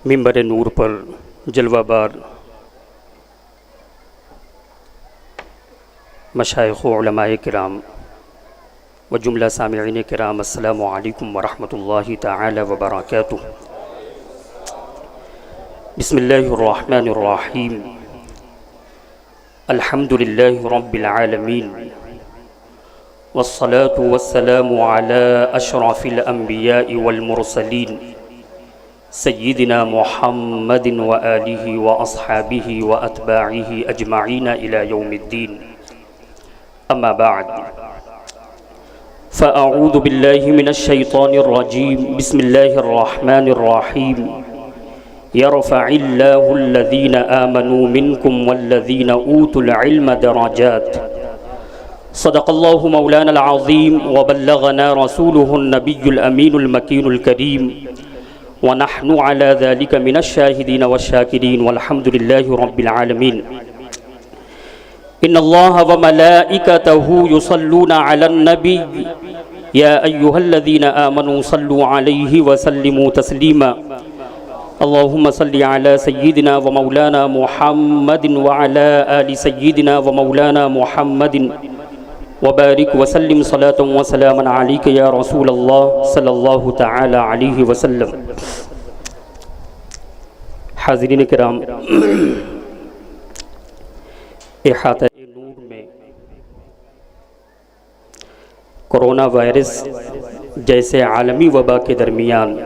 منبر نور پر جلوہ بار مشائخ و علماء کرام و جملہ سامعین کرام، السلام علیکم ورحمۃ اللہ تعالی وبرکاتہ۔ بسم اللہ الرحمن الرحیم، الحمد للہ رب العالمین، والصلاة والسلام علی اشرف الانبیاء والمرسلین، سیدنا محمد وآلہ واصحابہ واتباعہ اجمعین الی یوم الدین، اما بعد فاعوذ باللہ من الشیطان الرجیم، بسم اللہ الرحمن الرحیم، یرفع اللہ الذین آمنوا منکم والذین اوتوا العلم درجات، صدق اللہ مولانا العظیم وبلغنا رسولہ النبی الامین المکین الکریم، ونحن على ذلك من الشاهدين والشاكرين والحمد لله رب العالمين۔ إن الله وملائكته يصلون على النبي يا أيها الذين آمنوا صلوا عليه وسلموا تسليما، اللهم صل على سيدنا ومولانا محمد وعلى آل سيدنا ومولانا محمد وبارك وسلم صلاة وسلاما عليك يا رسول الله صلی اللہ تعالی علیہ وسلم۔ حاضرین کرام، احاطہ نور میں کرونا وائرس جیسے عالمی وبا کے درمیان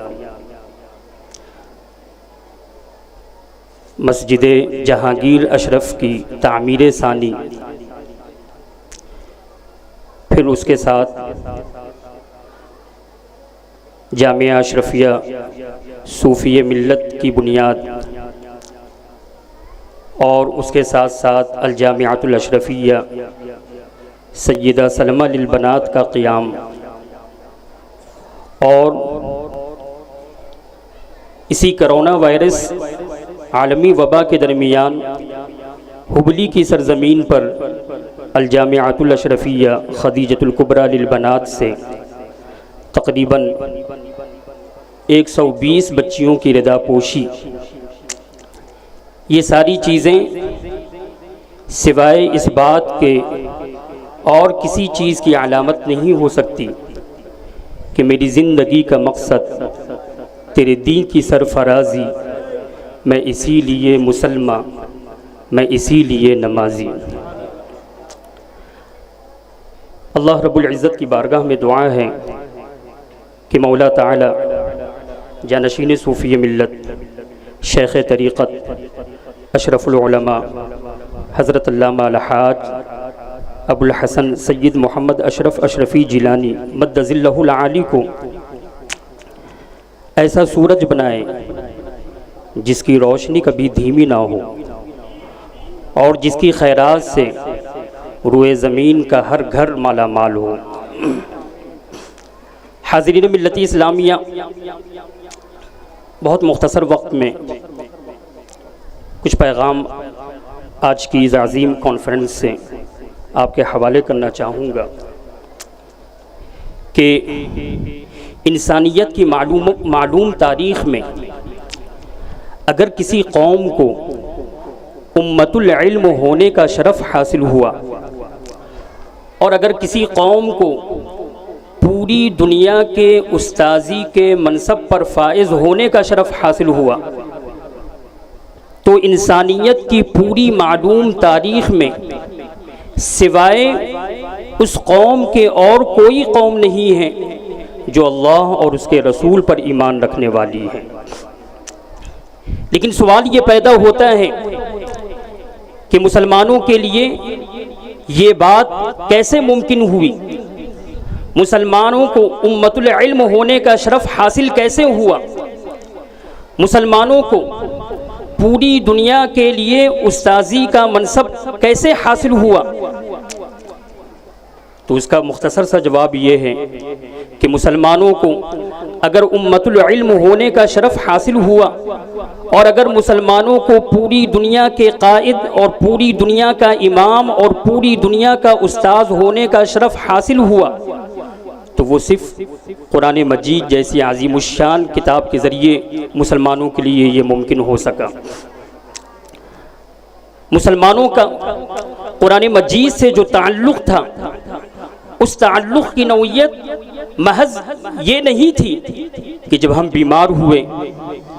مسجد جہانگیر اشرف کی تعمیر ثانی، پھر اس کے ساتھ جامعہ اشرفیہ صوفیہ ملت کی بنیاد، اور اس کے ساتھ ساتھ الجامعۃ الاشرفیہ سیدہ سلمہ للبنات کا قیام، اور اسی کرونا وائرس عالمی وبا کے درمیان ہبلی کی سرزمین پر الجامعۃ الاشرفیہ خدیجۃ الکبریٰ للبنات سے تقریباً 120 بچیوں کی رضا پوشی، یہ ساری چیزیں سوائے اس بات کے اور کسی چیز کی علامت نہیں ہو سکتی کہ میری زندگی کا مقصد تیرے دین کی سرفرازی، میں اسی لیے مسلمہ، میں اسی لیے نمازی۔ اللہ رب العزت کی بارگاہ میں دعا ہے کہ مولا تعالی جانشین صوفی ملت، شیخ طریقت، اشرف العلماء حضرت علامہ الحاج ابو الحسن سید محمد اشرف اشرفی جیلانی مد ظلہ العالی کو ایسا سورج بنائے جس کی روشنی کبھی دھیمی نہ ہو، اور جس کی خیرات سے روئے زمین کا ہر گھر مالا مال ہو۔ حاضرین ملت اسلامیہ، بہت مختصر وقت میں کچھ پیغام آج کی اس عظیم کانفرنس سے آپ کے حوالے کرنا چاہوں گا کہ انسانیت کی معلوم تاریخ میں اگر کسی قوم کو امت العلم ہونے کا شرف حاصل ہوا، اور اگر کسی قوم کو پوری دنیا کے استاذی کے منصب پر فائز ہونے کا شرف حاصل ہوا، تو انسانیت کی پوری معلوم تاریخ میں سوائے اس قوم کے اور کوئی قوم نہیں ہے جو اللہ اور اس کے رسول پر ایمان رکھنے والی ہے۔ لیکن سوال یہ پیدا ہوتا ہے کہ مسلمانوں کے لیے یہ بات کیسے ممکن ہوئی، مسلمانوں کو امت العلم ہونے کا شرف حاصل کیسے ہوا، مسلمانوں کو پوری دنیا کے لیے استاذی کا منصب کیسے حاصل ہوا؟ تو اس کا مختصر سا جواب یہ ہے کہ مسلمانوں کو اگر امت العلم ہونے کا شرف حاصل ہوا، اور اگر مسلمانوں کو پوری دنیا کے قائد اور پوری دنیا کا امام اور پوری دنیا کا استاذ ہونے کا شرف حاصل ہوا، تو وہ صرف قرآن مجید جیسی عظیم الشان کتاب کے ذریعے مسلمانوں کے لیے یہ ممکن ہو سکا۔ مسلمانوں کا قرآن مجید سے جو تعلق تھا، اس تعلق کی نوعیت محض یہ نہیں تھی کہ جب ہم بیمار ہوئے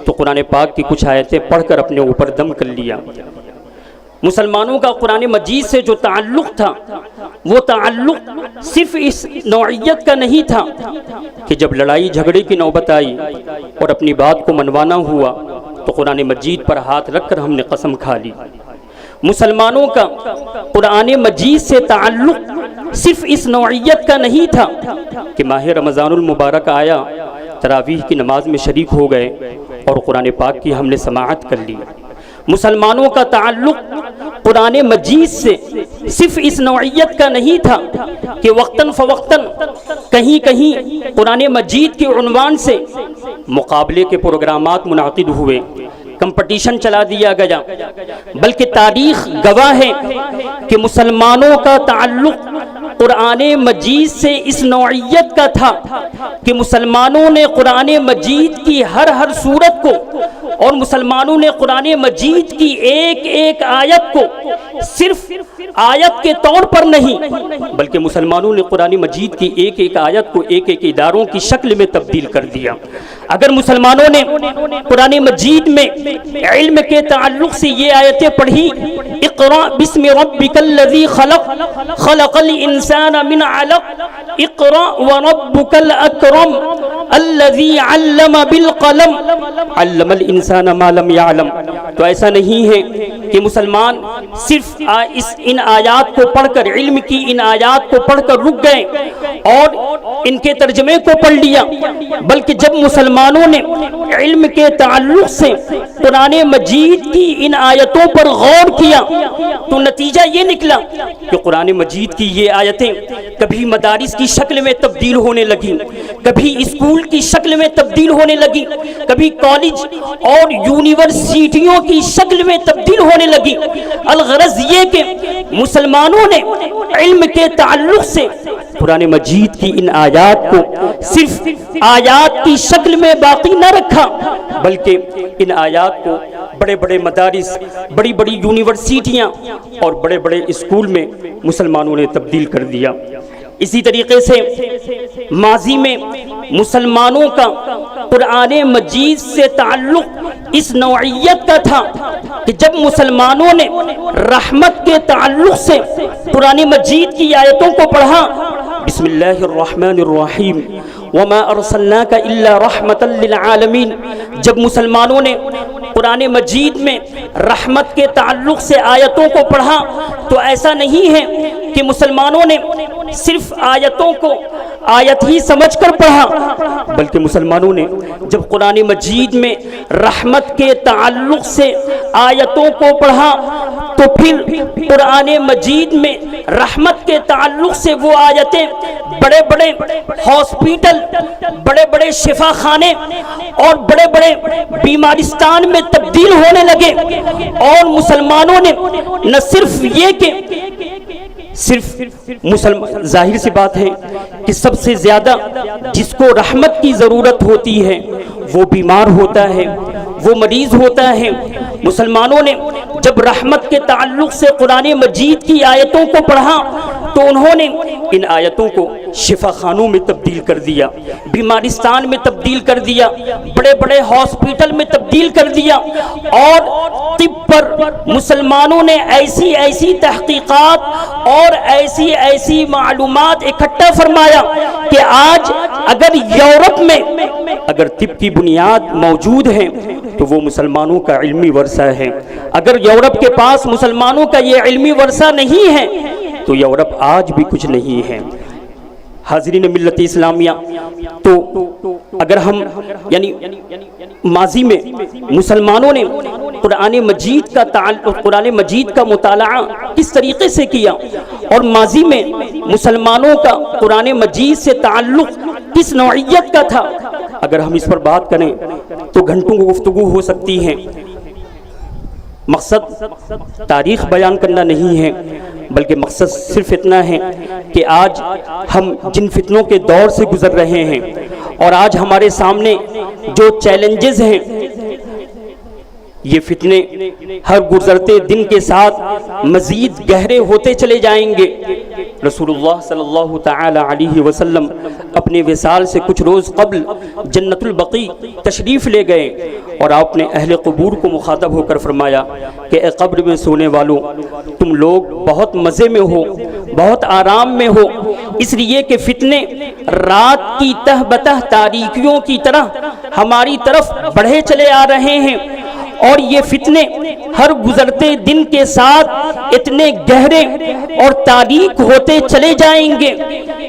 تو قرآن پاک کی کچھ آیتیں پڑھ کر اپنے اوپر دم کر لیا۔ مسلمانوں کا قرآن مجید سے جو تعلق تھا، وہ تعلق صرف اس نوعیت کا نہیں تھا کہ جب لڑائی جھگڑے کی نوبت آئی اور اپنی بات کو منوانا ہوا تو قرآن مجید پر ہاتھ رکھ کر ہم نے قسم کھا لی۔ مسلمانوں کا قرآن مجید سے تعلق صرف اس نوعیت کا نہیں تھا کہ ماہ رمضان المبارک آیا، تراویح کی نماز میں شریک ہو گئے اور قرآن پاک کی ہم نے سماعت کر لی۔ مسلمانوں کا تعلق قرآن مجید سے صرف اس نوعیت کا نہیں تھا کہ وقتاً فوقتاً کہیں کہیں قرآن مجید کے عنوان سے مقابلے کے پروگرامات منعقد ہوئے، کمپٹیشن چلا دیا گیا، بلکہ تاریخ گواہ ہے کہ مسلمانوں کا تعلق قرآن مجید سے اس نوعیت کا تھا کہ مسلمانوں نے قرآن مجید کی ہر سورت کو اور مسلمانوں نے قرآن مجید کی ایک ایک آیت کو صرف آیت کے طور پر نہیں، بلکہ مسلمانوں نے قرآن مجید کی ایک ایک آیت کو ایک ایک اداروں کی شکل میں تبدیل کر دیا۔ اگر مسلمانوں نے قرآن مجید میں علم کے تعلق سے یہ آیتیں پڑھی، اقرأ بسم ربک الذی خلق خلق الانسان من علق اقرأ وربک الاکرم الذی علم بالقلم علم الانسان ما لم يعلم، تو ایسا نہیں ہے کہ مسلمان صرف ان آیات کو پڑھ کر، علم کی ان آیات کو پڑھ کر رک گئے اور ان کے ترجمے کو پڑھ لیا، بلکہ جب مسلمانوں نے علم کے تعلق سے قرآن مجید کی ان آیتوں پر غور کیا تو نتیجہ یہ نکلا کہ قرآن مجید کی یہ آیتیں کبھی مدارس کی شکل میں تبدیل ہونے لگیں، کبھی اسکول کی شکل میں تبدیل ہونے لگیں، کبھی کالج اور یونیورسٹیوں کی شکل میں تبدیل ہونے لگی۔ الغرض یہ کہ مسلمانوں نے علم کے تعلق سے قرآن مجید کی ان آیات کو صرف آیات کی شکل میں باقی نہ رکھا، بلکہ ان آیات کو بڑے بڑے مدارس، بڑی بڑی یونیورسٹیاں اور بڑے بڑے اسکول میں مسلمانوں نے تبدیل کر دیا۔ اسی طریقے سے ماضی میں مسلمانوں کا قرآن مجید سے تعلق اس نوعیت کا تھا کہ جب مسلمانوں نے رحمت کے تعلق سے قرآن مجید کی آیتوں کو پڑھا، بسم اللہ الرحمن الرحیم وما ارسلناک الا رحمتا للعالمین، جب مسلمانوں نے قرآن مجید میں رحمت کے تعلق سے آیتوں کو پڑھا تو ایسا نہیں ہے کہ مسلمانوں نے صرف آیتوں کو آیت ہی سمجھ کر پڑھا، بلکہ مسلمانوں نے جب قرآن مجید میں رحمت کے تعلق سے آیتوں کو پڑھا تو پھر قرآن مجید میں رحمت کے تعلق سے وہ آیتیں بڑے بڑے ہاسپیٹل، بڑے بڑے شفا خانے اور بڑے بڑے بیمارستان میں تبدیل ہونے لگے، اور مسلمانوں نے نہ صرف یہ کہ ظاہر سی بات ہے کہ سب سے زیادہ جس کو رحمت کی ضرورت ہوتی ہے وہ بیمار ہوتا ہے، وہ مریض ہوتا ہے۔ مسلمانوں نے جب رحمت کے تعلق سے قرآن مجید کی آیتوں کو پڑھا تو انہوں نے ان آیتوں کو شفا خانوں میں تبدیل کر دیا، بیمارستان میں تبدیل کر دیا، بڑے بڑے ہاسپیٹل میں تبدیل کر دیا، اور طب پر مسلمانوں نے ایسی ایسی تحقیقات اور ایسی ایسی معلومات اکٹھا فرمایا کہ آج اگر یورپ میں اگر طب کی بنیاد موجود ہے تو وہ مسلمانوں کا علمی ورثہ ہے۔ اگر یورپ کے پاس مسلمانوں کا یہ علمی ورثہ نہیں ہے تو یورپ آج بھی کچھ نہیں ہے۔ حاضرین ملت اسلامیہ، تو اگر ہم ماضی میں مسلمانوں نے قرآن مجید کا مطالعہ کس طریقے سے کیا اور ماضی میں مسلمانوں کا قرآن مجید سے تعلق کس نوعیت کا تھا، اگر ہم اس پر بات کریں تو گھنٹوں گفتگو ہو سکتی ہے۔ مقصد تاریخ بیان کرنا نہیں ہے، بلکہ مقصد صرف اتنا ہے کہ آج ہم جن فتنوں کے دور سے گزر رہے ہیں اور آج ہمارے سامنے جو چیلنجز ہیں، یہ فتنے ہر گزرتے دن کے ساتھ مزید گہرے ہوتے چلے جائیں گے۔ رسول اللہ صلی اللہ تعالی علیہ وسلم اپنے وصال سے کچھ روز قبل جنت البقیع تشریف لے گئے اور آپ نے اہل قبور کو مخاطب ہو کر فرمایا کہ اے قبر میں سونے والوں، تم لوگ بہت مزے میں ہو، بہت آرام میں ہو، اس لیے کہ فتنے رات کی تہ بتہ تاریکیوں کی طرح ہماری طرف بڑھے چلے آ رہے ہیں، اور یہ فتنے ہر گزرتے دن کے ساتھ اتنے گہرے اور تاریک ہوتے چلے جائیں گے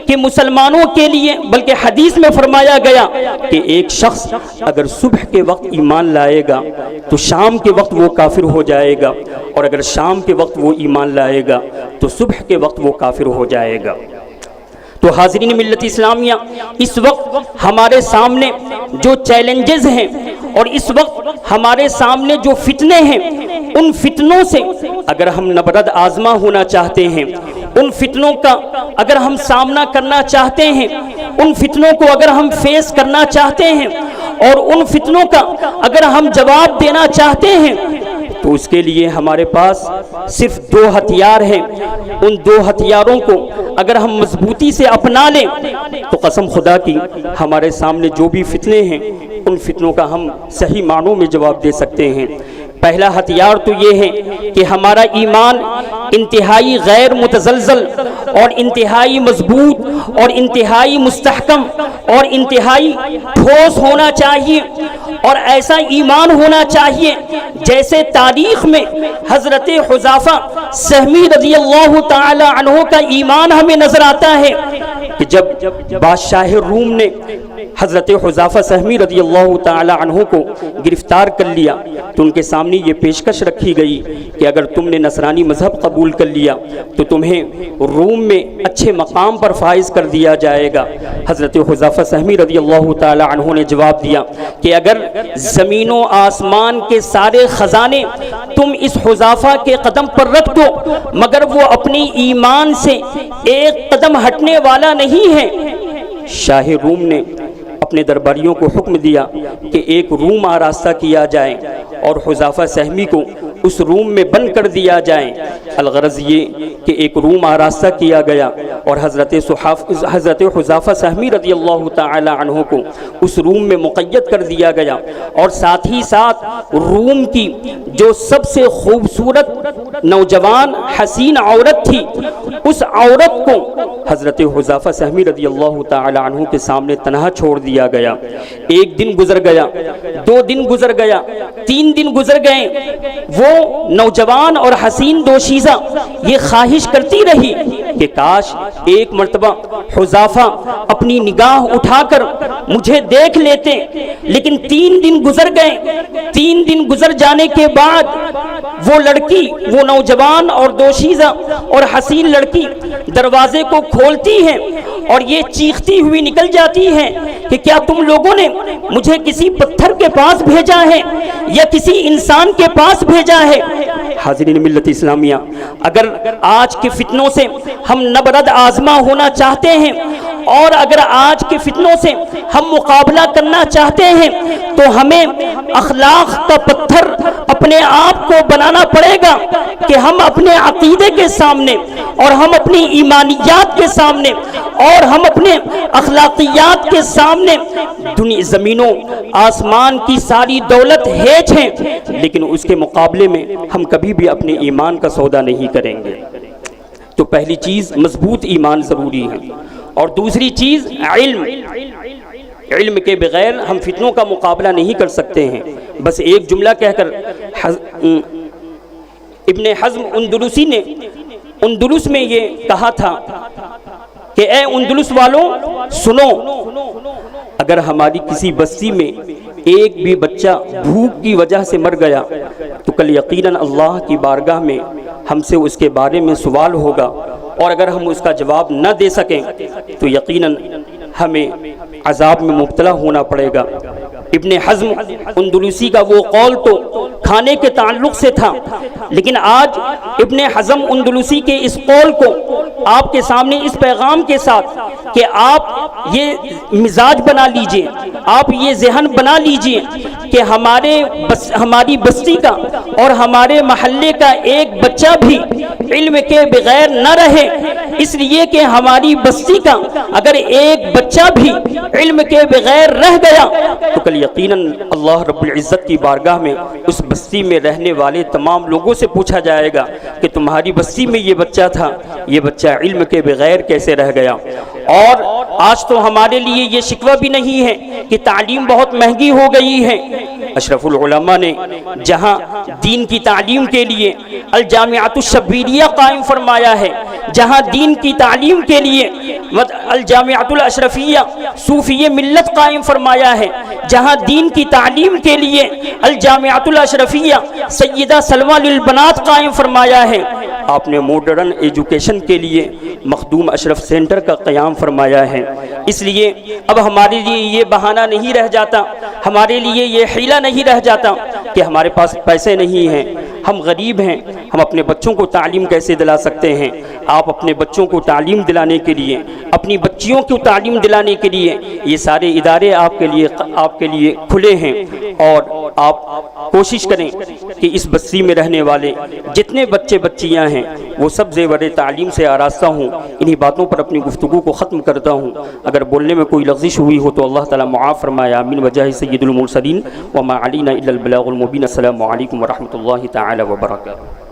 کہ مسلمانوں کے لیے، بلکہ حدیث میں فرمایا گیا کہ ایک شخص اگر صبح کے وقت ایمان لائے گا تو شام کے وقت وہ کافر ہو جائے گا، اور اگر شام کے وقت وہ ایمان لائے گا تو صبح کے وقت وہ کافر ہو جائے گا۔ تو حاضرین ملت اسلامیہ، اس وقت ہمارے سامنے جو چیلنجز ہیں اور اس وقت ہمارے سامنے جو فتنے ہیں، ان فتنوں سے اگر ہم نبرد آزما ہونا چاہتے ہیں، ان فتنوں کا اگر ہم سامنا کرنا چاہتے ہیں، ان فتنوں کو اگر ہم فیس کرنا چاہتے ہیں، اور ان فتنوں کا اگر ہم جواب دینا چاہتے ہیں، تو اس کے لیے ہمارے پاس صرف دو ہتھیار ہیں۔ ان دو ہتھیاروں کو اگر ہم مضبوطی سے اپنا لیں تو قسم خدا کی ہمارے سامنے جو بھی فتنے ہیں، ان فتنوں کا ہم صحیح معنوں میں جواب دے سکتے ہیں۔ پہلا ہتھیار تو یہ ہے کہ ہمارا ایمان انتہائی غیر متزلزل اور انتہائی مضبوط اور انتہائی مستحکم اور انتہائی ٹھوس ہونا چاہیے، اور ایسا ایمان ہونا چاہیے جیسے تاریخ میں حضرت حذیفہ سہمی رضی اللہ تعالی عنہ کا ایمان ہمیں نظر آتا ہے کہ جب بادشاہ روم نے حضرت حذیفہ سہمی رضی اللہ تعالی عنہ کو گرفتار کر لیا تو ان کے سامنے یہ پیشکش رکھی گئی کہ اگر تم نے نصرانی مذہب قبول کر لیا تو تمہیں روم میں اچھے مقام پر فائز کر دیا جائے گا۔ حضرت حذیفہ سہمی رضی اللہ تعالی عنہ نے جواب دیا کہ اگر زمین و آسمان کے سارے خزانے تم اس حذیفہ کے قدم پر رکھ دو مگر وہ اپنی ایمان سے ایک قدم ہٹنے والا نہیں ہے۔ شاہ روم نے اپنے درباریوں کو حکم دیا کہ ایک روم آراستہ کیا جائے اور حذیفہ سہمی کو اس روم میں بند کر دیا جائے۔ الغرض یہ کہ ایک روم آراستہ کیا گیا اور حضرت حذیفہ سہمی رضی اللہ تعالی عنہ کو اس روم میں مقید کر دیا گیا، اور ساتھ ہی ساتھ روم کی جو سب سے خوبصورت نوجوان حسین عورت تھی، اس عورت کو حضرت حذیفہ سہمی رضی اللہ تعالی عنہ کے سامنے تنہا چھوڑ دیا گیا۔ ایک دن گزر گیا، 2 دن گزر گیا، 3 دن گزر گئے، وہ نوجوان اور حسین دوشیزہ یہ خواہش کرتی رہی کہ کاش ایک مرتبہ حذیفہ اپنی نگاہ اٹھا کر مجھے دیکھ لیتے، لیکن 3 دن گزر گئے۔ 3 دن گزر جانے کے بعد وہ لڑکی، وہ نوجوان اور دوشیزہ اور حسین لڑکی دروازے کو کھولتی ہے اور یہ چیختی ہوئی نکل جاتی ہے کہ کیا تم لوگوں نے مجھے کسی پتھر کے پاس بھیجا ہے یا کسی انسان کے پاس بھیجا ہے؟ حاضرین ملت اسلامیہ، اگر آج کے فتنوں سے ہم نبرد آزما ہونا چاہتے ہیں اور اگر آج کے فتنوں سے ہم مقابلہ کرنا چاہتے ہیں تو ہمیں اخلاق کا پتھر اپنے آپ کو بنانا پڑے گا کہ ہم اپنے عقیدے کے سامنے اور ہم اپنی ایمانیات کے سامنے اور ہم اپنے اخلاقیات کے سامنے زمینوں آسمان کی ساری دولت ہیچ ہیں، لیکن اس کے مقابلے میں ہم کبھی بھی اپنے ایمان کا سودا نہیں کریں گے۔ تو پہلی چیز مضبوط ایمان ضروری ہے، اور دوسری چیز علم کے بغیر ہم فتنوں کا مقابلہ نہیں کر سکتے ہیں۔ بس ایک جملہ کہہ کر ابن حزم اندلسی نے اندلس میں یہ کہا تھا کہ اے اندلس والوں سنو، اگر ہماری کسی بستی میں ایک بھی بچہ بھوک کی وجہ سے مر گیا تو کل یقیناً اللہ کی بارگاہ میں ہم سے اس کے بارے میں سوال ہوگا، اور اگر ہم اس کا جواب نہ دے سکیں تو یقیناً ہمیں عذاب میں مبتلا ہونا پڑے گا۔ ابن حزم اندلسی کا وہ قول تو کھانے کے تعلق سے تھا، لیکن آج ابن حزم اندلسی کے اس قول کو آپ کے سامنے اس پیغام کے ساتھ کہ آپ یہ مزاج بنا لیجئے، آپ یہ ذہن بنا لیجئے کہ ہماری بستی کا اور ہمارے محلے کا ایک بچہ بھی علم کے بغیر نہ رہے، اس لیے کہ ہماری بستی کا اگر ایک بچہ بھی علم کے بغیر رہ گیا تو کل یقیناً اللہ رب العزت کی بارگاہ میں اس بستی میں رہنے والے تمام لوگوں سے پوچھا جائے گا کہ تمہاری بستی میں یہ بچہ تھا، یہ بچہ علم کے بغیر کیسے رہ گیا۔ اور آج تو ہمارے لیے یہ شکوہ بھی نہیں ہے کہ تعلیم بہت مہنگی ہو گئی ہے۔ اشرف العلماء نے جہاں دین کی تعلیم کے لیے الجامعۃ الشبیلیہ قائم فرمایا ہے، جہاں دین کی تعلیم کے لیے الجامعۃ الاشرفیہ صوفیہ ملت قائم فرمایا ہے، جہاں دین کی تعلیم کے لیے الجامعۃ الاشرفیہ سیدہ سلویٰ للبنات قائم فرمایا ہے، آپ نے ماڈرن ایجوکیشن کے لیے مخدوم اشرف سینٹر کا قیام فرمایا ہے۔ اس لیے اب ہمارے لیے یہ بہانہ نہیں رہ جاتا، ہمارے لیے یہ حیلہ نہیں رہ جاتا کہ ہمارے پاس پیسے نہیں ہیں، ہم غریب ہیں، ہم اپنے بچوں کو تعلیم کیسے دلا سکتے ہیں۔ آپ اپنے بچوں کو تعلیم دلانے کے لیے، اپنی بچیوں کو تعلیم دلانے کے لیے یہ سارے ادارے آپ کے لیے کھلے ہیں، اور آپ کوشش کریں کہ اس بستی میں رہنے والے جتنے بچے بچیاں ہیں وہ سب زیور تعلیم سے آراستہ ہوں۔ انہی باتوں پر اپنی گفتگو کو ختم کرتا ہوں، اگر بولنے میں کوئی لغزش ہوئی ہو تو اللہ تعالیٰ معاف فرمائے، آمین وجاہ سید المرسلین وما علینا الا البلاغ المبین۔ السلام علیکم ورحمۃ اللہ تعالی وبرکاتہ۔